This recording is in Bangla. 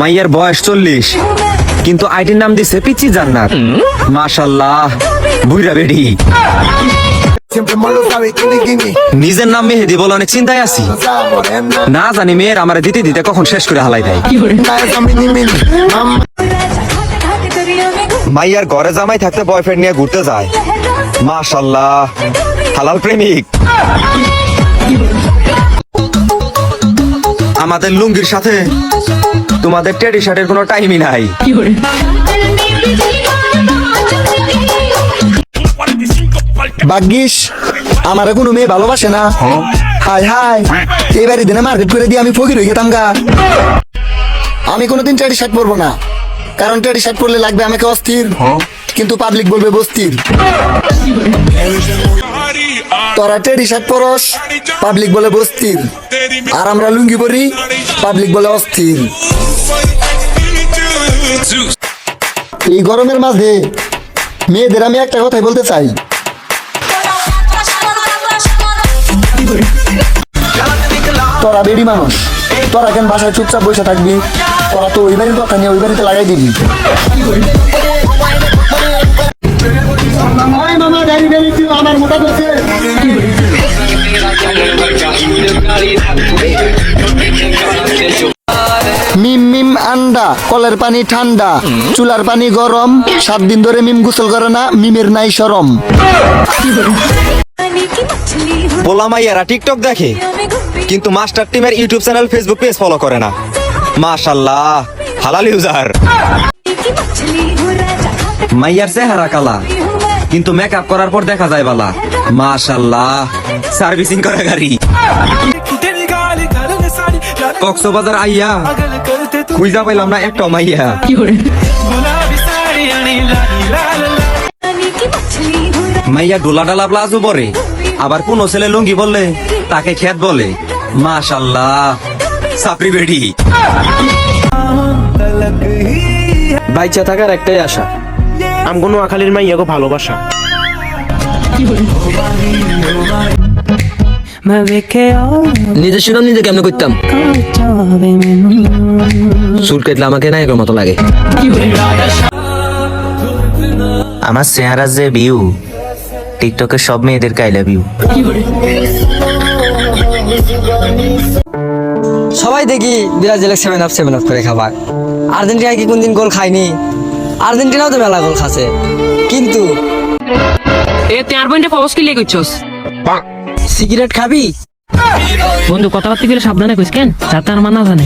মাইয়ার বয়স 40 কিন্তু আইডির নাম দিছে পিচি জান্নাত। মাশাআল্লাহ বুইরা বেডি। নিজের নাম মেহেদি বলে অনেক চিন্তায় আছি, না জানি মেয়ের আমার দিতে দিতে কখন শেষ করে হালাই দেয়। মাইয়ার ঘরে জামাই থাকতে বয়ফ্রেন্ড নিয়ে ঘুরতে যায়। মাশাআল্লাহ হালাল প্রেমিক। আমাদের লুঙ্গির সাথে তোমাদের টেডি শার্টের কোনো টাইমই নাই। ভাগ্যিস আমার কোনো মেয়ে ভালোবাসে না। হাই হাই এইবারই দিনে মার্কেট করে দিয়ে আমি ফকির হয়ে গেতাম গা। আমি কোনোদিন টেডি শার্ট পরবো না, কারণ টেডি শার্ট পরলে লাগবে আমাকে অস্থির, কিন্তু পাবলিক বলবে বস্তির। তোরা টেডি শার্ট পরস, পাবলিক বলে বস্তির, আর আমরা লুঙ্গি পরি, পাবলিক বলে অস্থির। এই গরমের মাঝে মেয়েদের আমি একটা কথাই বলতে চাই, তোরা বেডি মানুষ, তোরা কেন বাসায় চুপচাপ বসে থাকবি? তোরা তো ওই বাড়ির কথা নিয়ে ওই বাড়িতে লাগাই দিবি। আমার মোটা করছে। মিম মিম আন্ডা, কলের পানি ঠান্ডা, চুলার পানি গরম, 7 দিন ধরে মিম গোসল করে না, মিমের নাই শরম। পোলা মাইয়ারা টিকটক দেখে কিন্তু মাস্টার টিমের YouTube channel Facebook page follow করে না। মাশাআল্লাহ হালাল ইউজার। মাইয়ার চেহারা কালা কিন্তু মেকআপ করার পর দেখা যায় বালা। মাশাআল্লাহ সার্ভিসিং করে গাড়ি। কক্সবাজার আইয়া খুঁজা পাইলাম না একটা মাইয়া। মাইয়া ডোলা ডালা প্লাজো পরে, আবার কোন ছেলে লুঙ্গি বললে তাকে খেত বলে। মাশাআল্লাহ সাপরি বেডি। বাইচা থাকার একটাই আশা, আমগো নোয়াখালীর মাইয়াগো ভালোবাসা। নিজে শুনাম নিজে কেমন করতাম, চুল কেটলে আমাকে নায়কের মতো লাগে। আমার চেহারা যে ভিউ, টিকটকে সব মেয়েদের কাইলা ভিউ। সবাই দেখি ব্রাজিল 7-up করে খাবার। আর্জেন্টিনা কি কোনদিন গোল খায়নি? আর্জেন্টিনাও তো মেলা গোল খাচ্ছে, কিন্তু সিগারেট খাবি বন্ধু? কথাবার্তা গেলে সাবধানে কইস কেন, যাতে আর মানা জানে।